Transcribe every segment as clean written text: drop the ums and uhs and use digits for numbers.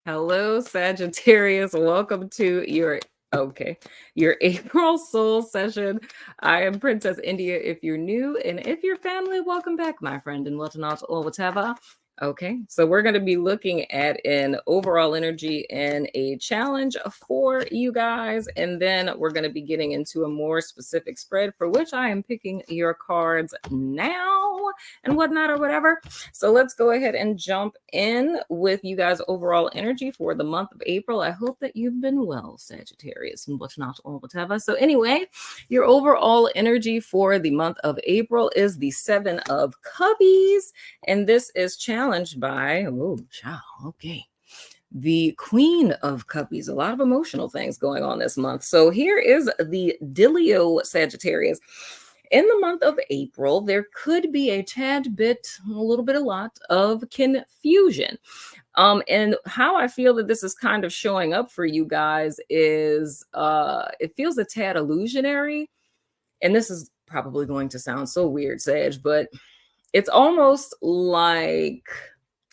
Hello, Sagittarius. Welcome to your April soul session. I am Princess India if you're new, and if you're family, welcome back, my friend, and whatnot or whatever. Okay, so we're going to be looking at an overall energy and a challenge for you guys, and then we're going to be getting into a more specific spread for which I am picking your cards now and whatnot or whatever. So let's go ahead and jump in with you guys' overall energy for the month of April. I hope that you've been well, Sagittarius, and whatnot or whatever. So anyway, your overall energy for the month of April is the Seven of Cubbies, and this is challenged by, the Queen of Cubbies. A lot of emotional things going on this month. So here is the Dealio, Sagittarius. In the month of April, there could be a lot of confusion. And how I feel that this is kind of showing up for you guys is it feels a tad illusionary. And this is probably going to sound so weird, Sag, but it's almost like,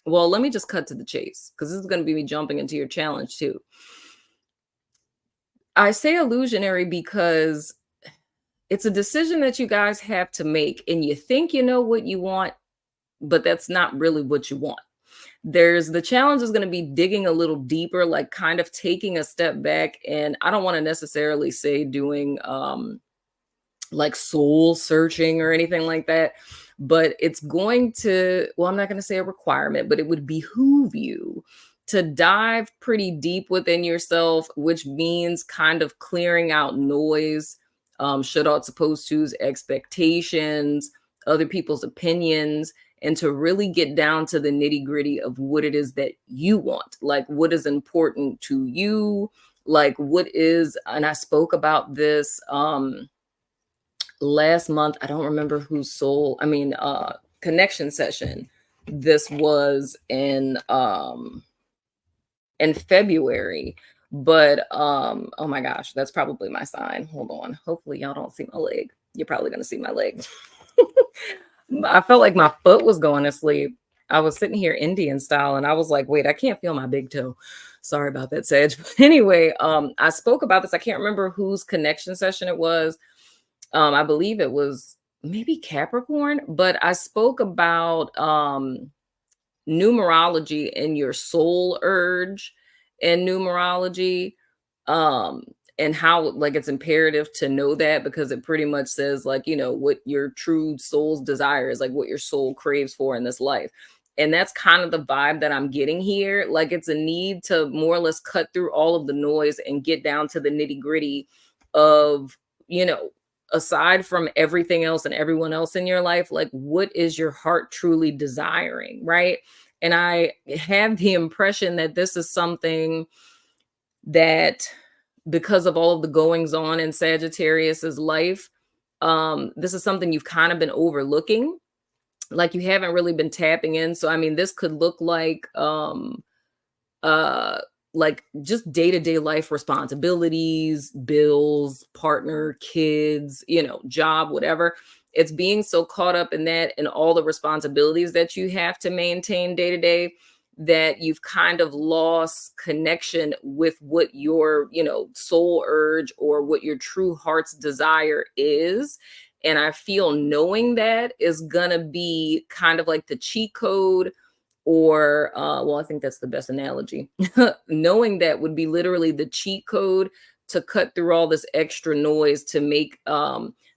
well, let me just cut to the chase, because this is going to be me jumping into your challenge too. I say illusionary because it's a decision that you guys have to make, and you think you know what you want, but that's not really what you want. The challenge is going to be digging a little deeper, like kind of taking a step back. And I don't want to necessarily say doing like soul searching or anything like that, but it's going to, well, I'm not going to say a requirement, but it would behoove you to dive pretty deep within yourself, which means kind of clearing out noise, should, ought, supposed to's, expectations, other people's opinions, and to really get down to the nitty gritty of what it is that you want, like what is important to you, like what is, and I spoke about this last month. I don't remember whose connection session this was in February. But oh my gosh, that's probably my sign. Hold on. Hopefully y'all don't see my leg. You're probably gonna see my leg. I felt like my foot was going to sleep. I was sitting here Indian style, and I was like, wait, I can't feel my big toe. Sorry about that, Sage. But anyway, I spoke about this. I can't remember whose connection session it was. I believe it was maybe Capricorn, but I spoke about numerology and your soul urge and numerology, and how like it's imperative to know that, because it pretty much says like, you know, what your true soul's desire is, like what your soul craves for in this life. And that's kind of the vibe that I'm getting here. Like it's a need to more or less cut through all of the noise and get down to the nitty gritty of, you know, aside from everything else and everyone else in your life, like what is your heart truly desiring, right? And I have the impression that this is something that, because of all of the goings on in Sagittarius's life, this is something you've kind of been overlooking, like you haven't really been tapping in. So I mean, this could look like just day-to-day life responsibilities, bills, partner, kids, you know, job, whatever. It's being so caught up in that and all the responsibilities that you have to maintain day to day that you've kind of lost connection with what your, you know, soul urge or what your true heart's desire is. And I feel knowing that is gonna be kind of like the cheat code, or I think that's the best analogy. Knowing that would be literally the cheat code to cut through all this extra noise to make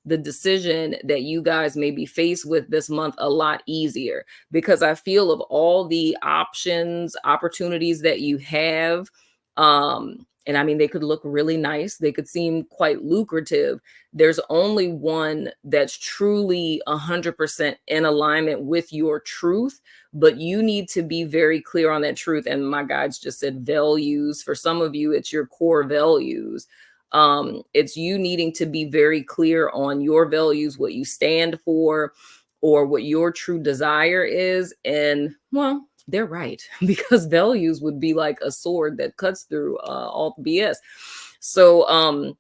the decision that you guys may be faced with this month a lot easier. Because I feel of all the opportunities that you have, and I mean, they could look really nice, they could seem quite lucrative, there's only one that's truly 100% in alignment with your truth. But you need to be very clear on that truth. And my guides just said values. For some of you, it's your core values. It's you needing to be very clear on your values, what you stand for, or what your true desire is. And well, they're right, because values would be like a sword that cuts through all the BS. So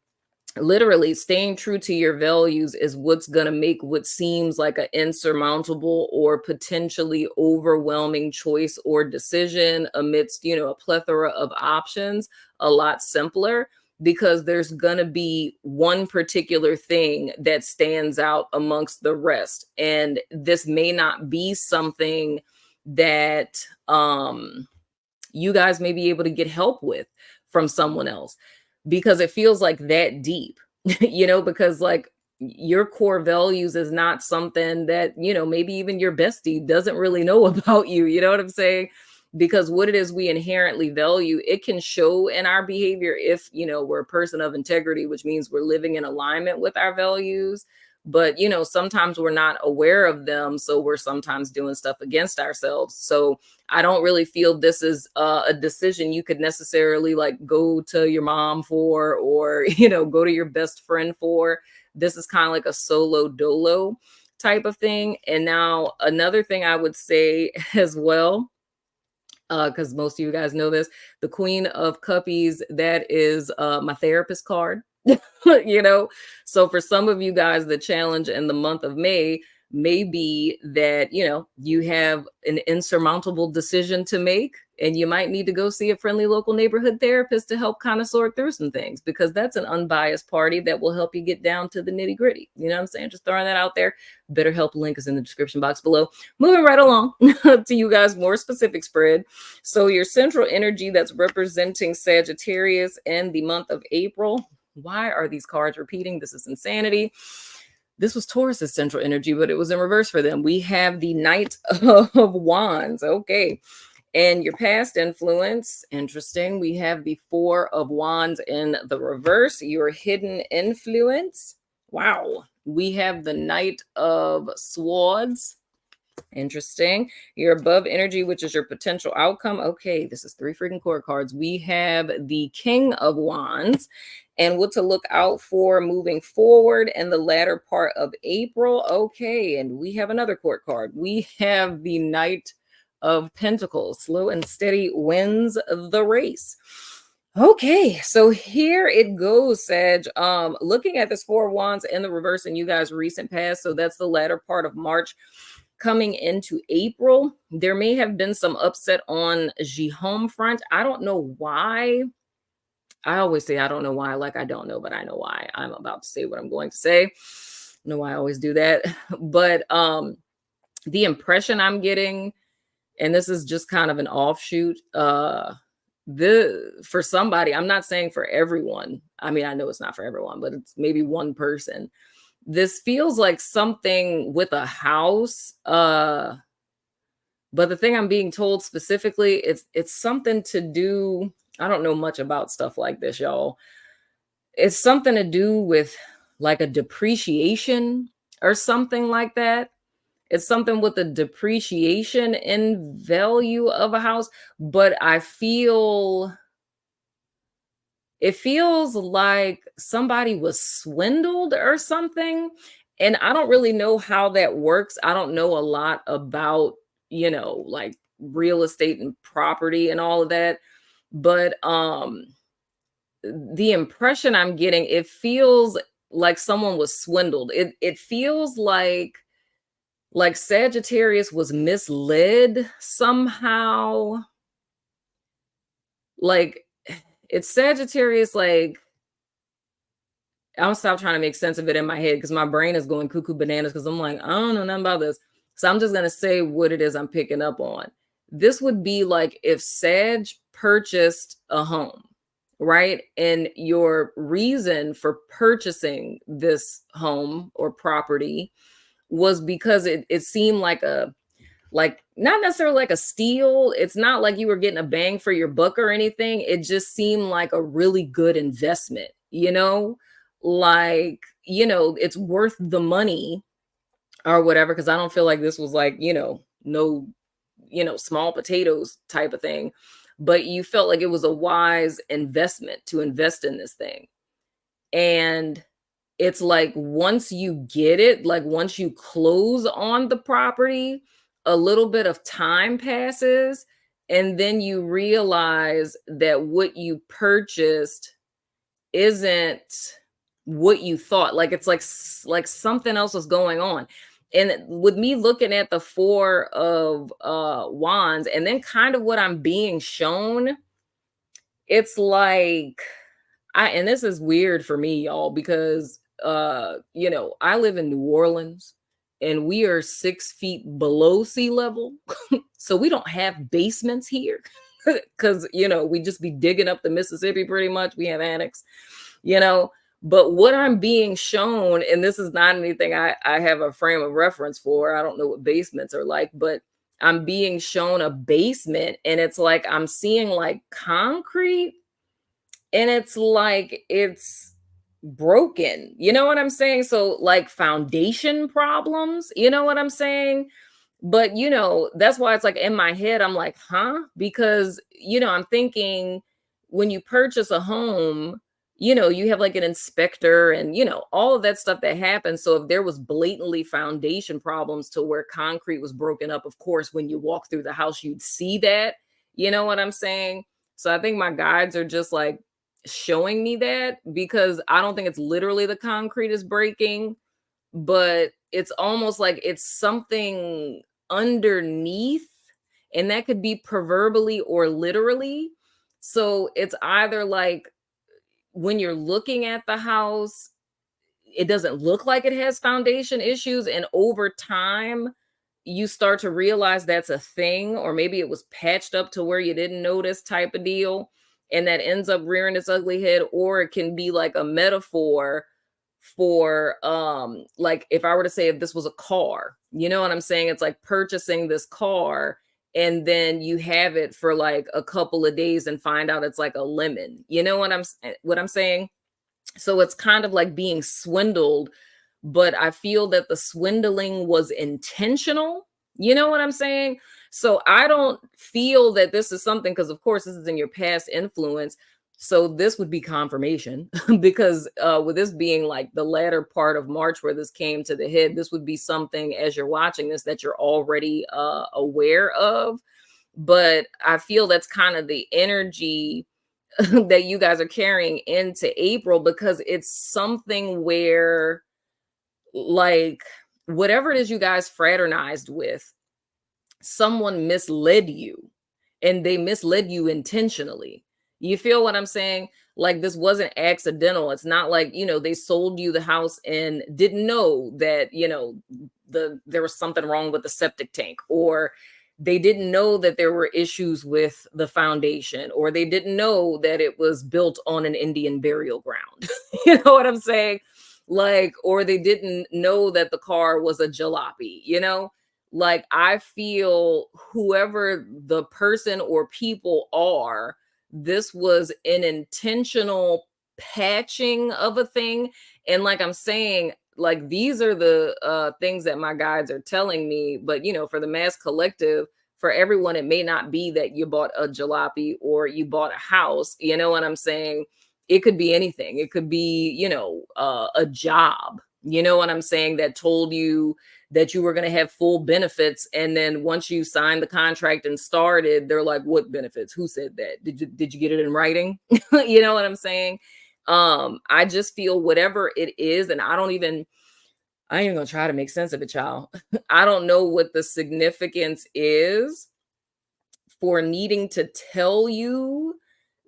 literally staying true to your values is what's going to make what seems like an insurmountable or potentially overwhelming choice or decision amidst, a plethora of options a lot simpler, because there's going to be one particular thing that stands out amongst the rest. And this may not be something that you guys may be able to get help with from someone else, because it feels like that deep, because like your core values is not something that, maybe even your bestie doesn't really know about you. You know what I'm saying? Because what it is we inherently value, it can show in our behavior if, we're a person of integrity, which means we're living in alignment with our values. But, sometimes we're not aware of them. So we're sometimes doing stuff against ourselves. So I don't really feel this is a decision you could necessarily like go to your mom for, or, go to your best friend for. This is kind of like a solo dolo type of thing. And now another thing I would say as well, because most of you guys know this, the Queen of Cuppies, that is my therapist card. So for some of you guys, the challenge in the month of May may be that, you have an insurmountable decision to make, and you might need to go see a friendly local neighborhood therapist to help kind of sort through some things, because that's an unbiased party that will help you get down to the nitty gritty. You know what I'm saying? Just throwing that out there. BetterHelp link is in the description box below. Moving right along to you guys, more specific spread. So your central energy that's representing Sagittarius in the month of April. Why are these cards repeating? This is insanity. This was Taurus's central energy, but it was in reverse for them. We have the Knight of Wands. Okay. And your past influence, interesting. We have the Four of Wands in the reverse. Your hidden influence. Wow. We have the Knight of Swords. Interesting. Your above energy, which is your potential outcome. Okay, this is 3 freaking court cards. We have the King of Wands and what to look out for moving forward in the latter part of April. Okay, and we have another court card. We have the Knight of Pentacles. Slow and steady wins the race. Okay, so here it goes, Sag. Looking at this Four of Wands in the reverse in you guys' recent past, so that's the latter part of March coming into April, there may have been some upset on the home front. I don't know why. I always say I don't know why, like I don't know, but I know why. I'm about to say what I'm going to say. I know why I always do that. But the impression I'm getting, and this is just kind of an offshoot, for somebody, I'm not saying for everyone. I mean, I know it's not for everyone, but it's maybe one person. This feels like something with a house. But the thing I'm being told specifically, it's something to do. I don't know much about stuff like this, y'all. It's something to do with like a depreciation or something like that. It's something with the depreciation in value of a house, but it feels like somebody was swindled or something. And I don't really know how that works. I don't know a lot about, like real estate and property and all of that. But the impression I'm getting, it feels like someone was swindled. It feels like Sagittarius was misled somehow. Like it's Sagittarius, like I'm gonna stop trying to make sense of it in my head because my brain is going cuckoo bananas because I'm like, I don't know nothing about this. So I'm just gonna say what it is I'm picking up on. This would be like if Sag purchased a home, right? And your reason for purchasing this home or property was because it seemed like not necessarily like a steal. It's not like you were getting a bang for your buck or anything. It just seemed like a really good investment, like, it's worth the money or whatever. Cause I don't feel like this was like, no, small potatoes type of thing, but you felt like it was a wise investment to invest in this thing. And it's like, once you get it, like once you close on the property, a little bit of time passes, and then you realize that what you purchased isn't what you thought. Like it's like like something else was going on. And with me looking at the four of wands and then kind of what I'm being shown, it's like and this is weird for me, y'all, because I live in New Orleans and we are 6 feet below sea level. So we don't have basements here. Because we just be digging up the Mississippi pretty much. We have attics, you know. But what I'm being shown, and this is not anything I have a frame of reference for. I don't know what basements are like, but I'm being shown a basement and it's like I'm seeing like concrete and it's like it's broken. You know what I'm saying? So like foundation problems, you know what I'm saying? But that's why it's like in my head, I'm like, huh? Because, I'm thinking when you purchase a home, you have like an inspector and, all of that stuff that happens. So if there was blatantly foundation problems to where concrete was broken up, of course, when you walk through the house, you'd see that. You know what I'm saying? So I think my guides are just like showing me that because I don't think it's literally the concrete is breaking, but it's almost like it's something underneath, and that could be proverbially or literally. So it's either like when you're looking at the house, it doesn't look like it has foundation issues, and over time you start to realize that's a thing, or maybe it was patched up to where you didn't notice type of deal, and that ends up rearing its ugly head. Or it can be like a metaphor for like if I were to say if this was a car, you know what I'm saying? It's like purchasing this car and then you have it for like a couple of days and find out it's like a lemon. You know what I'm saying? So it's kind of like being swindled, but I feel that the swindling was intentional. You know what I'm saying? So I don't feel that this is something, because of course this is in your past influence. So this would be confirmation because with this being like the latter part of March where this came to the head, this would be something as you're watching this that you're already aware of. But I feel that's kind of the energy that you guys are carrying into April, because it's something where like whatever it is you guys fraternized with, someone misled you, and they misled you intentionally. You feel what I'm saying? Like this wasn't accidental. It's not like, they sold you the house and didn't know that, there was something wrong with the septic tank, or they didn't know that there were issues with the foundation, or they didn't know that it was built on an Indian burial ground. You know what I'm saying? Like, or they didn't know that the car was a jalopy, Like I feel whoever the person or people are, this was an intentional patching of a thing. And like I'm saying, like these are the things that my guides are telling me. But for the mass collective, for everyone, it may not be that you bought a jalopy or you bought a house. You know what I'm saying? It could be anything. It could be, a job, you know what I'm saying, that told you that you were going to have full benefits. And then once you signed the contract and started, they're like, what benefits? Who said that? Did you get it in writing? You know what I'm saying? I just feel whatever it is, and I ain't even gonna try to make sense of it, y'all. I don't know what the significance is for needing to tell you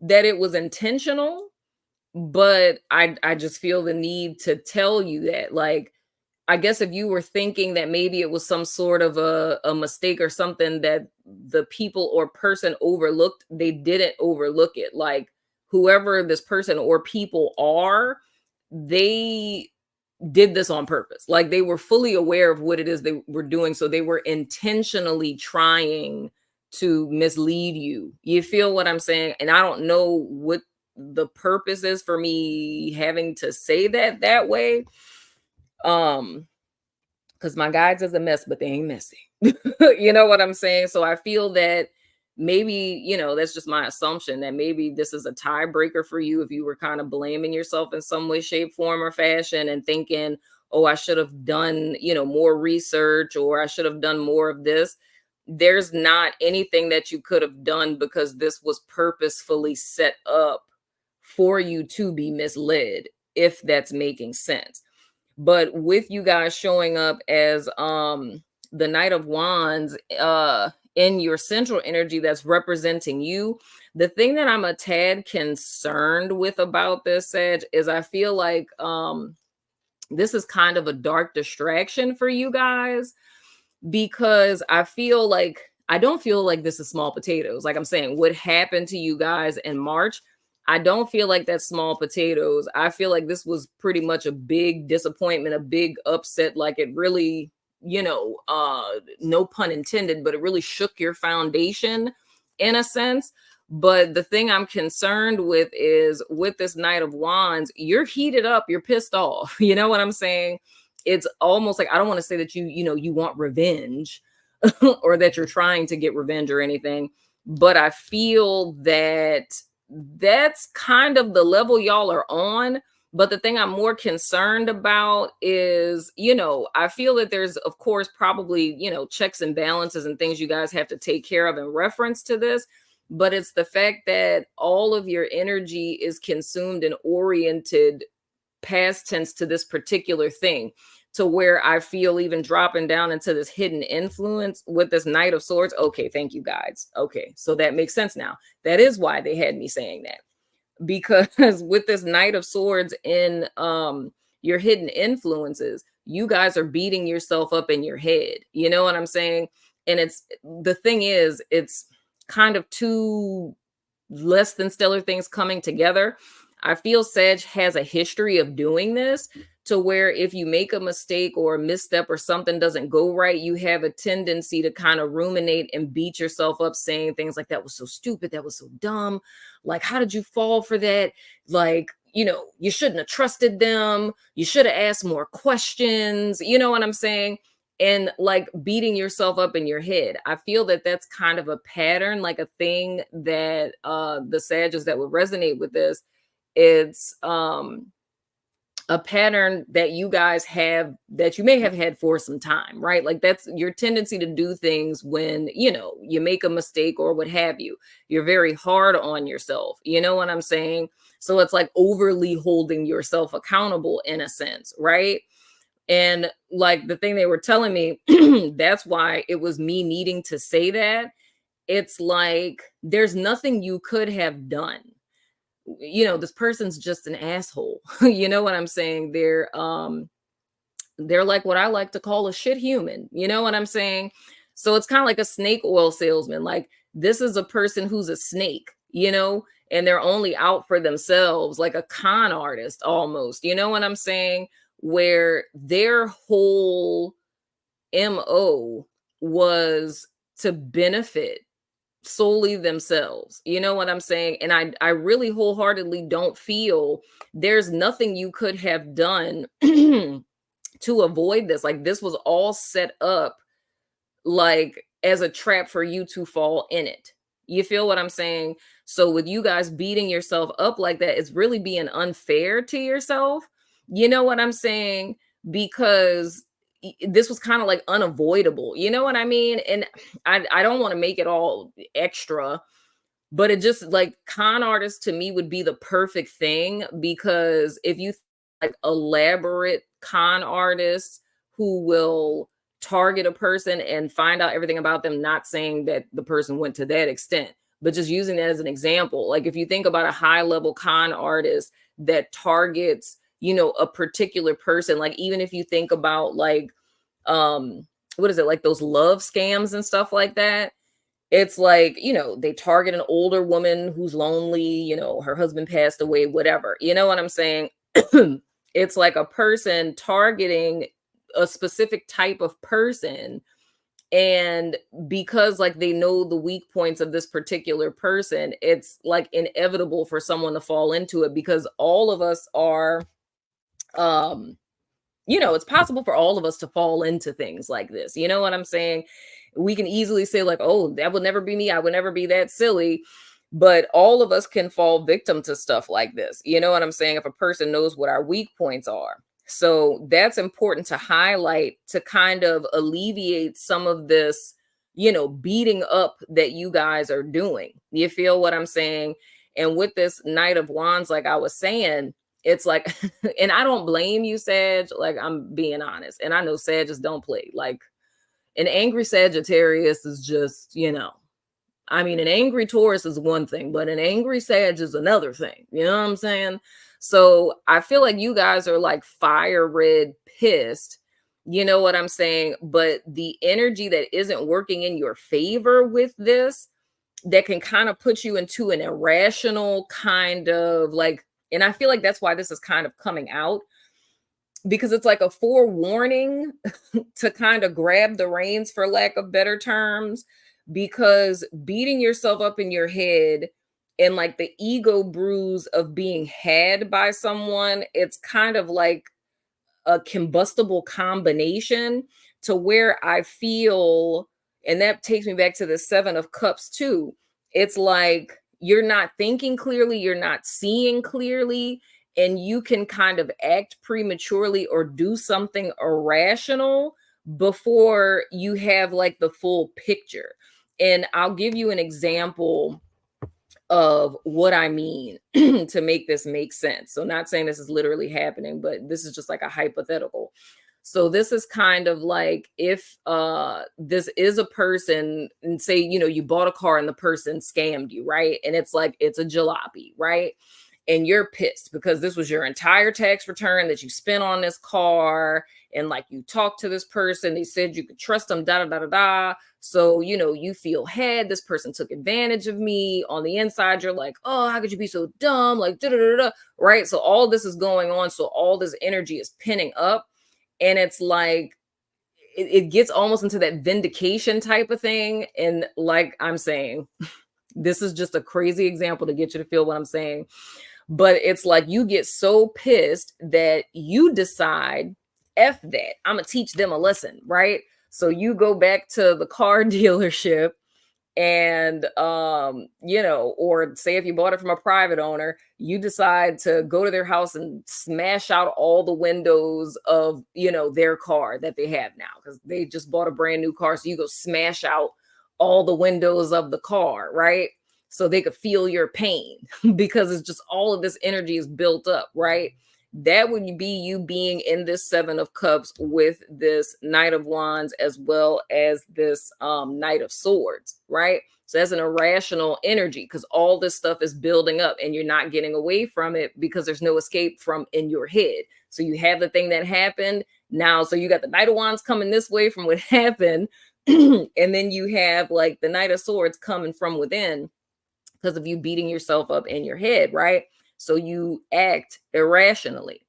that it was intentional, but I just feel the need to tell you that. Like, I guess if you were thinking that maybe it was some sort of a mistake or something that the people or person overlooked, they didn't overlook it. Like, whoever this person or people are, they did this on purpose. Like, they were fully aware of what it is they were doing. So they were intentionally trying to mislead you. You feel what I'm saying? And I don't know what the purpose is for me having to say that way. Because my guides is a mess, but they ain't messy. You know what I'm saying? So I feel that maybe, that's just my assumption, that maybe this is a tiebreaker for you if you were kind of blaming yourself in some way, shape, form, or fashion, and thinking, oh, I should have done, more research, or I should have done more of this. There's not anything that you could have done, because this was purposefully set up for you to be misled. if that's making sense. But with you guys showing up as the Knight of Wands in your central energy that's representing you, the thing that I'm a tad concerned with about this, Sag, is I feel like this is kind of a dark distraction for you guys, because I don't feel like this is small potatoes. Like I'm saying, what happened to you guys in March, I don't feel like that's small potatoes. I feel like this was pretty much a big disappointment, a big upset. Like it really, no pun intended, but it really shook your foundation in a sense. But the thing I'm concerned with is with this Knight of Wands, you're heated up, you're pissed off. You know what I'm saying? It's almost like, I don't want to say that you want revenge or that you're trying to get revenge or anything, but I feel that that's kind of the level y'all are on. But the thing I'm more concerned about is, I feel that there's, of course, probably, checks and balances and things you guys have to take care of in reference to this. But it's the fact that all of your energy is consumed and oriented past tense to this particular thing, to where I feel even dropping down into this hidden influence with this Knight of Swords. Okay, thank you, guys. Okay, so that makes sense now. That is why they had me saying that, because with this Knight of Swords in your hidden influences, you guys are beating yourself up in your head. You know what I'm saying? And the thing is, it's kind of two less than stellar things coming together. I feel Sag has a history of doing this, to where if you make a mistake or a misstep or something doesn't go right, you have a tendency to kind of ruminate and beat yourself up, saying things like, that was so stupid, that was so dumb. Like, how did you fall for that? Like, you shouldn't have trusted them. You should have asked more questions. You know what I'm saying? And like beating yourself up in your head. I feel that that's kind of a pattern, like a thing that the Sagittarius that would resonate with this. It's a pattern that you guys have, that you may have had for some time, right? Like that's your tendency to do things when, you make a mistake or what have you. You're very hard on yourself. You know what I'm saying? So it's like overly holding yourself accountable in a sense, right? And like the thing they were telling me, that's why it was me needing to say that. It's like, there's nothing you could have done. This person's just an asshole. You know what I'm saying? They're like what I like to call a shit human. You know what I'm saying? So it's kind of like a snake oil salesman. Like this is a person who's a snake, and they're only out for themselves, like a con artist almost. You know what I'm saying? Where their whole MO was to benefit solely themselves. You know what I'm saying? And I really wholeheartedly don't feel there's nothing you could have done to avoid this. Like this was all set up like as a trap for you to fall in it. You feel what I'm saying? So with you guys beating yourself up like that, it's really being unfair to yourself. You know what I'm saying? Because this was kind of like unavoidable. You know what I mean? And I don't want to make it all extra, but it just like con artists to me would be the perfect thing, because if you like elaborate con artists who will target a person and find out everything about them, not saying that the person went to that extent, but just using that as an example. Like if you think about a high level con artist that targets, a particular person, like even if you think about like, what is it, like those love scams and stuff like that, it's like, they target an older woman who's lonely, her husband passed away, whatever. You know what I'm saying? It's like a person targeting a specific type of person. And because like they know the weak points of this particular person, it's like inevitable for someone to fall into it, because all of us are, it's possible for all of us to fall into things like this. You know what I'm saying? We can easily say like, oh, that would never be me. I would never be that silly. But all of us can fall victim to stuff like this. You know what I'm saying? If a person knows what our weak points are. So that's important to highlight, to kind of alleviate some of this, beating up that you guys are doing. You feel what I'm saying? And with this Knight of Wands, like I was saying, It's like, and I don't blame you, Sag. Like, I'm being honest. And I know Sag just don't play. Like, an angry Sagittarius is just, I mean, an angry Taurus is one thing, but an angry Sag is another thing. You know what I'm saying? So I feel like you guys are like fire red pissed. You know what I'm saying? But the energy that isn't working in your favor with this, that can kind of put you into an irrational kind of like, and I feel like that's why this is kind of coming out, because it's like a forewarning to kind of grab the reins, for lack of better terms, because beating yourself up in your head and like the ego bruise of being had by someone, it's kind of like a combustible combination, to where I feel, and that takes me back to the 7 of Cups too. It's like you're not thinking clearly, you're not seeing clearly, and you can kind of act prematurely or do something irrational before you have like the full picture. And I'll give you an example of what I mean to make this make sense. So, not saying this is literally happening, but this is just like a hypothetical. So this is kind of like if this is a person, and say, you bought a car and the person scammed you, right? And it's like it's a jalopy, right? And you're pissed because this was your entire tax return that you spent on this car, and like you talked to this person, they said you could trust them, da da da da da. So, you feel had, this person took advantage of me. On the inside, you're like, oh, how could you be so dumb? Like, da da da da, right? So all this is going on. So all this energy is pinning up. And it's like, it gets almost into that vindication type of thing. And like I'm saying, this is just a crazy example to get you to feel what I'm saying. But it's like you get so pissed that you decide, F that, I'm going to teach them a lesson, right? So you go back to the car dealership and or say if you bought it from a private owner, you decide to go to their house and smash out all the windows of their car that they have now, because they just bought a brand new car. So you go smash out all the windows of the car, right? So they could feel your pain because it's just all of this energy is built up, right? That would be you being in this 7 of Cups with this Knight of Wands, as well as this Knight of Swords, right? So that's an irrational energy, because all this stuff is building up and you're not getting away from it because there's no escape from in your head. So you have the thing that happened now. So you got the Knight of Wands coming this way from what happened. And then you have like the Knight of Swords coming from within because of you beating yourself up in your head, right? So you act irrationally.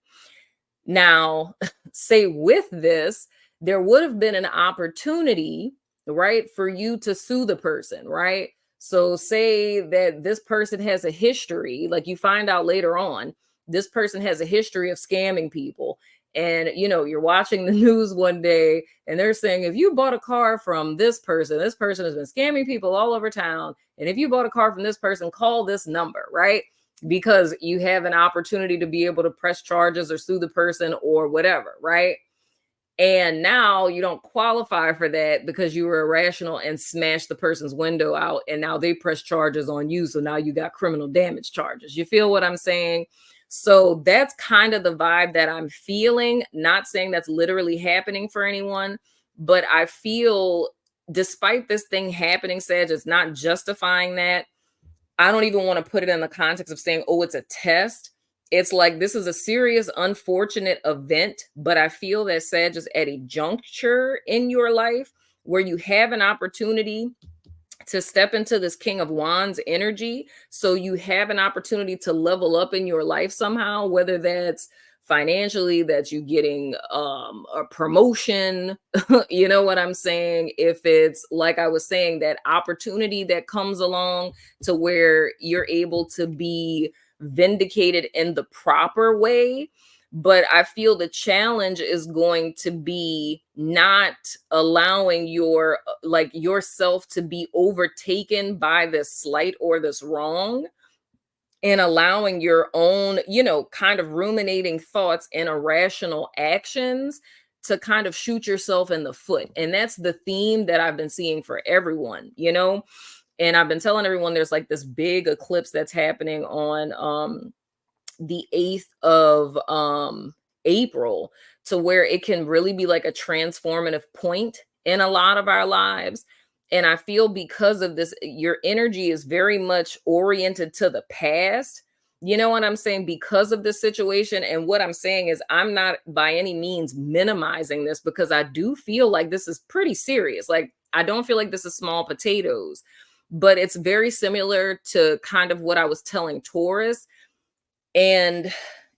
Now, say with this, there would have been an opportunity, right, for you to sue the person, right? So say that this person has a history, like you find out later on, this person has a history of scamming people. And, you're watching the news one day and they're saying, if you bought a car from this person has been scamming people all over town. And if you bought a car from this person, call this number, right? Because you have an opportunity to be able to press charges or sue the person or whatever, right? And now you don't qualify for that because you were irrational and smashed the person's window out, and now they press charges on you. So now you got criminal damage charges. You feel what I'm saying? So that's kind of the vibe that I'm feeling. Not saying that's literally happening for anyone, but I feel despite this thing happening, Sag, it's not justifying that. I don't even want to put it in the context of saying, oh, it's a test. It's like this is a serious, unfortunate event, but I feel that Sag is at a juncture in your life where you have an opportunity to step into this King of Wands energy. So you have an opportunity to level up in your life somehow, whether that's financially, that you getting a promotion, you know what I'm saying? If it's like I was saying, that opportunity that comes along to where you're able to be vindicated in the proper way. But I feel the challenge is going to be not allowing your like yourself to be overtaken by this slight or this wrong, and allowing your own, kind of ruminating thoughts and irrational actions to kind of shoot yourself in the foot. And that's the theme that I've been seeing for everyone, and I've been telling everyone there's like this big eclipse that's happening on the 8th of April, to where it can really be like a transformative point in a lot of our lives. And I feel because of this, your energy is very much oriented to the past. You know what I'm saying? Because of this situation. And what I'm saying is, I'm not by any means minimizing this, because I do feel like this is pretty serious. Like, I don't feel like this is small potatoes, but it's very similar to kind of what I was telling Taurus. And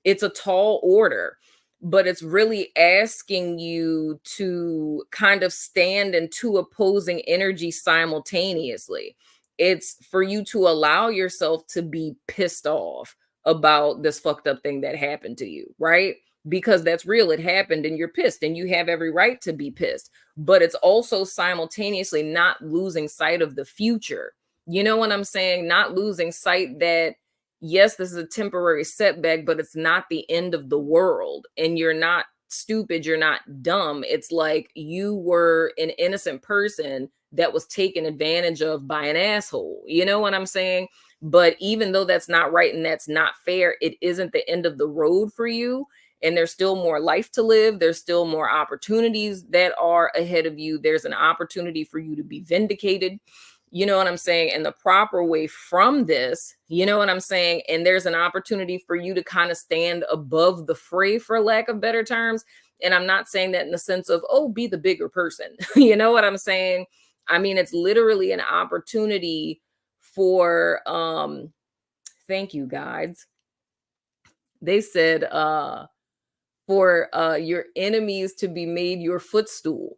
it's a tall order, but it's really asking you to kind of stand in two opposing energies simultaneously. It's for you to allow yourself to be pissed off about this fucked up thing that happened to you, right? Because that's real. It happened and you're pissed, and you have every right to be pissed. But it's also simultaneously not losing sight of the future. You know what I'm saying? Not losing sight that, yes, this is a temporary setback, but it's not the end of the world. And you're not stupid, you're not dumb. It's like you were an innocent person that was taken advantage of by an asshole. You know what I'm saying? But even though that's not right and that's not fair, it isn't the end of the road for you. And there's still more life to live. There's still more opportunities that are ahead of you. There's an opportunity for you to be vindicated. You know what I'm saying? And the proper way from this, you know what I'm saying? And there's an opportunity for you to kind of stand above the fray, for lack of better terms. And I'm not saying that in the sense of, oh, be the bigger person. You know what I'm saying? I mean, it's literally an opportunity for, thank you, guides. They said, for your enemies to be made your footstool.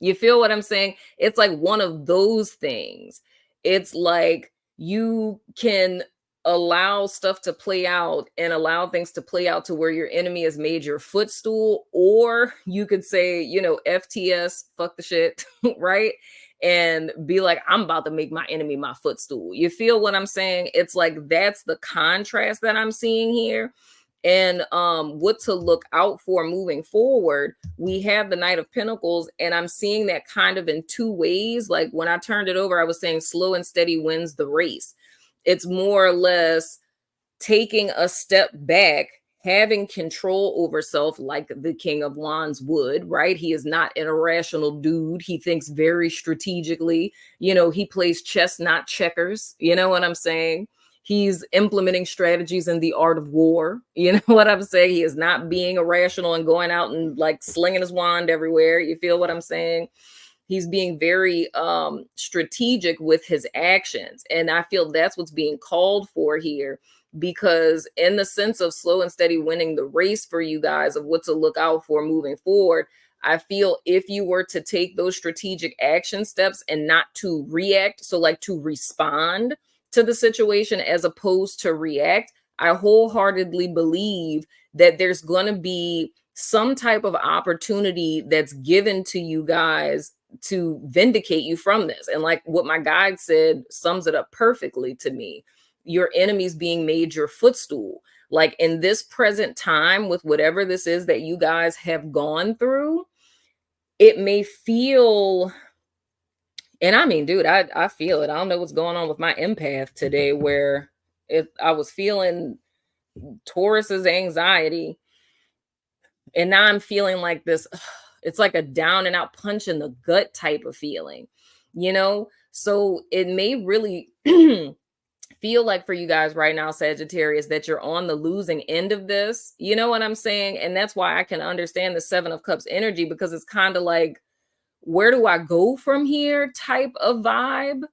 You feel what I'm saying? It's like one of those things. It's like you can allow stuff to play out and allow things to play out to where your enemy has made your footstool, or you could say, you know, FTS, fuck the shit, right? And be like, I'm about to make my enemy my footstool. You feel what I'm saying? It's like that's the contrast that I'm seeing here. And what to look out for moving forward, we have the Knight of Pentacles, and I'm seeing that kind of in two ways. Like when I turned it over, I was saying slow and steady wins the race. It's more or less taking a step back, having control over self, like the King of Wands would, right? He is not an irrational dude. He thinks very strategically. You know, he plays chess, not checkers. You know what I'm saying? He's implementing strategies in the art of war. You know what I'm saying? He is not being irrational and going out and like slinging his wand everywhere. You feel what I'm saying? He's being very strategic with his actions. And I feel that's what's being called for here, because in the sense of slow and steady winning the race for you guys of what to look out for moving forward, I feel if you were to take those strategic action steps and not to react, so like to respond to the situation as opposed to react, I wholeheartedly believe that there's going to be some type of opportunity that's given to you guys to vindicate you from this. And like what my guide said sums it up perfectly to me. Your enemies being made your footstool. Like in this present time, with whatever this is that you guys have gone through, it may feel, and I mean, dude, I feel it. I don't know what's going on with my empath today, where I was feeling Taurus's anxiety, and now I'm feeling like this. It's like a down and out punch in the gut type of feeling, you know? So it may really feel like for you guys right now, Sagittarius, that you're on the losing end of this. You know what I'm saying? And that's why I can understand the Seven of Cups energy, because it's kind of like, where do I go from here type of vibe.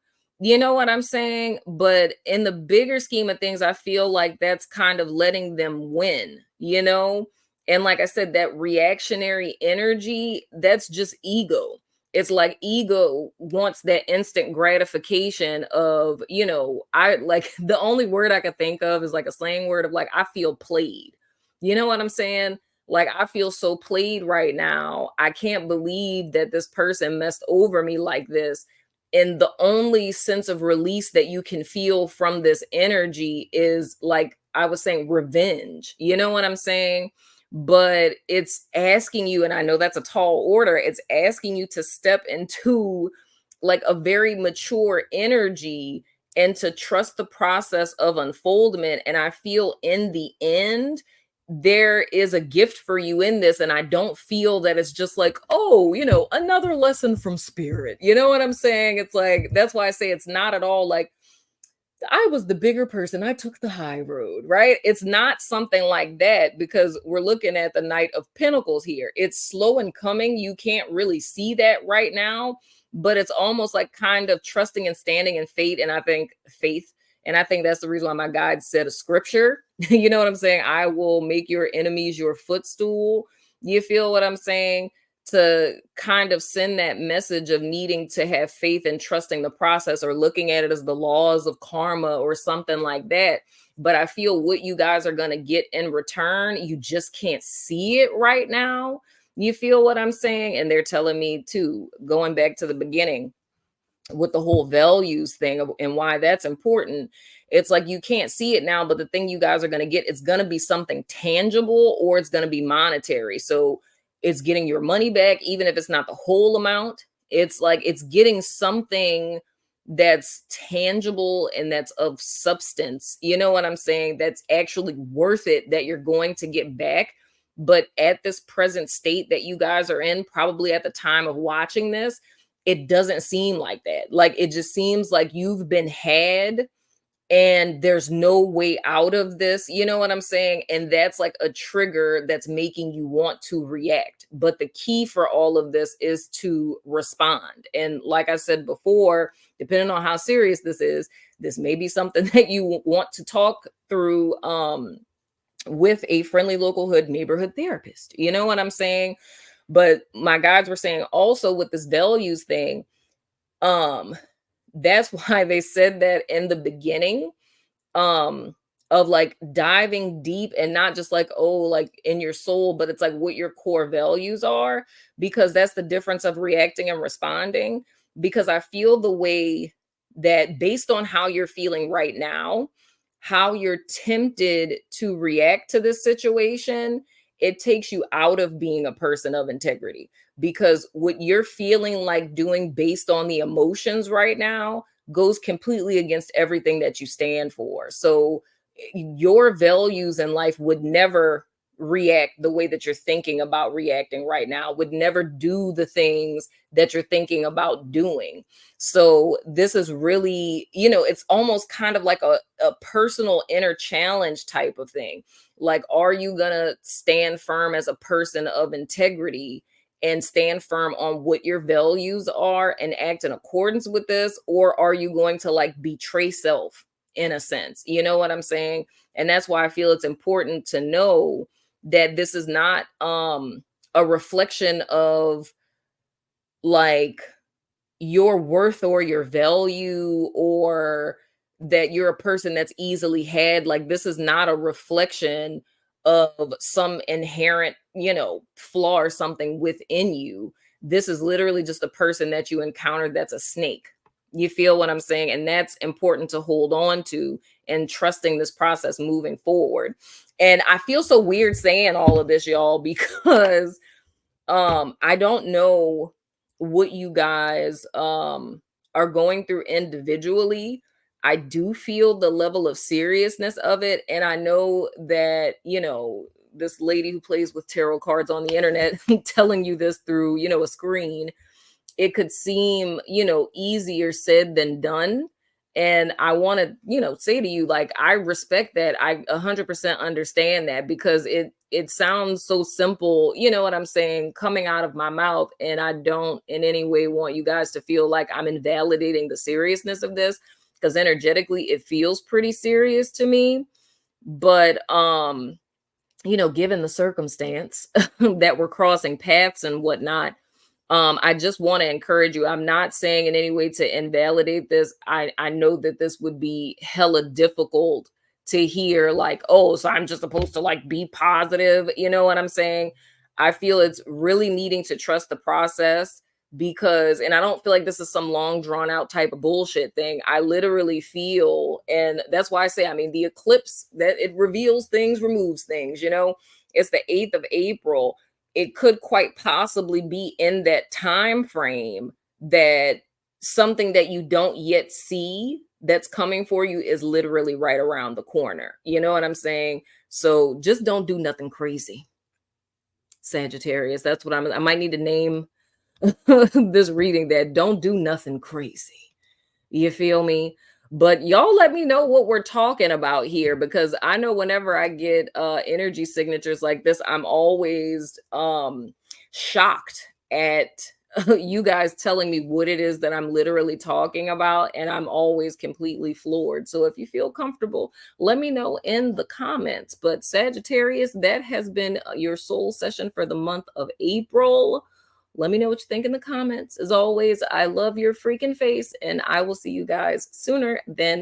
You know what I'm saying? But in the bigger scheme of things, I feel like that's kind of letting them win, you know? And like I said, that reactionary energy, that's just ego. It's like ego wants that instant gratification of, you know, I like the only word I could think of is like a slang word of like, I feel played. You know what I'm saying? Like, I feel so played right now. I can't believe that this person messed over me like this. And the only sense of release that you can feel from this energy is, like I was saying, revenge. You know what I'm saying? But it's asking you, and I know that's a tall order, it's asking you to step into like a very mature energy and to trust the process of unfoldment. And I feel in the end, there is a gift for you in this. And I don't feel that it's just like, oh, another lesson from spirit. You know what I'm saying? It's like, that's why I say it's not at all like, I was the bigger person. I took the high road, right? It's not something like that because we're looking at the Knight of Pentacles here. It's slow in coming. You can't really see that right now, but it's almost like kind of trusting and standing in fate. And I think faith. And I think that's the reason why my guide said a scripture. You know what I'm saying? I will make your enemies your footstool. You feel what I'm saying? To kind of send that message of needing to have faith and trusting the process, or looking at it as the laws of karma or something like that. But I feel what you guys are going to get in return, you just can't see it right now. You feel what I'm saying? And they're telling me too, going back to the beginning with the whole values thing and why that's important. It's like you can't see it now, but the thing you guys are going to get, it's going to be something tangible or it's going to be monetary. So it's getting your money back, even if it's not the whole amount. It's like it's getting something that's tangible and that's of substance. You know what I'm saying? That's actually worth it, that you're going to get back. But at this present state that you guys are in, probably at the time of watching this, it doesn't seem like that. Like it just seems like you've been had and there's no way out of this. You know what I'm saying? And that's like a trigger that's making you want to react. But the key for all of this is to respond. And like I said before, depending on how serious this may be something that you want to talk through with a friendly local neighborhood therapist. You know what I'm saying? But my guides were saying also with this values thing, that's why they said that in the beginning, of like diving deep and not just like, oh, like in your soul, but it's like what your core values are, because that's the difference of reacting and responding. Because I feel the way that based on how you're feeling right now, how you're tempted to react to this situation, it takes you out of being a person of integrity, because what you're feeling like doing based on the emotions right now goes completely against everything that you stand for. So your values in life would never react the way that you're thinking about reacting right now, would never do the things that you're thinking about doing. So this is really, it's almost kind of like a personal inner challenge type of thing. Like, are you gonna stand firm as a person of integrity and stand firm on what your values are and act in accordance with this? Or are you going to like betray self in a sense? You know what I'm saying? And that's why I feel it's important to know that this is not a reflection of like your worth or your value, or that you're a person that's easily had. Like this is not a reflection of some inherent, flaw or something within you. This is literally just a person that you encountered that's a snake. You feel what I'm saying? And that's important to hold on to and trusting this process moving forward. And I feel so weird saying all of this, y'all, because I don't know what you guys are going through individually. I do feel the level of seriousness of it, and I know that, this lady who plays with tarot cards on the internet telling you this through, a screen, it could seem, easier said than done. And I want to, say to you, like, I respect that. I 100% understand that, because it sounds so simple, you know what I'm saying, coming out of my mouth. And I don't in any way want you guys to feel like I'm invalidating the seriousness of this, because energetically it feels pretty serious to me. But given the circumstance that we're crossing paths and whatnot, I just want to encourage you. I'm not saying in any way to invalidate this. I know that this would be hella difficult to hear, like, oh, so I'm just supposed to like be positive. You know what I'm saying? I feel it's really needing to trust the process, because, and I don't feel like this is some long drawn out type of bullshit thing. I literally feel, and that's why I say, I mean, the eclipse, that it reveals things, removes things, it's the 8th of April. It could quite possibly be in that time frame that something that you don't yet see, that's coming for you is literally right around the corner. You know what I'm saying? So just don't do nothing crazy, Sagittarius. That's what I might need to name this reading, that don't do nothing crazy. You feel me? But y'all let me know what we're talking about here, because I know whenever I get energy signatures like this, I'm always shocked at you guys telling me what it is that I'm literally talking about, and I'm always completely floored. So if you feel comfortable, let me know in the comments. But Sagittarius, that has been your soul session for the month of April. Let me know what you think in the comments. As always, I love your freaking face, and I will see you guys sooner than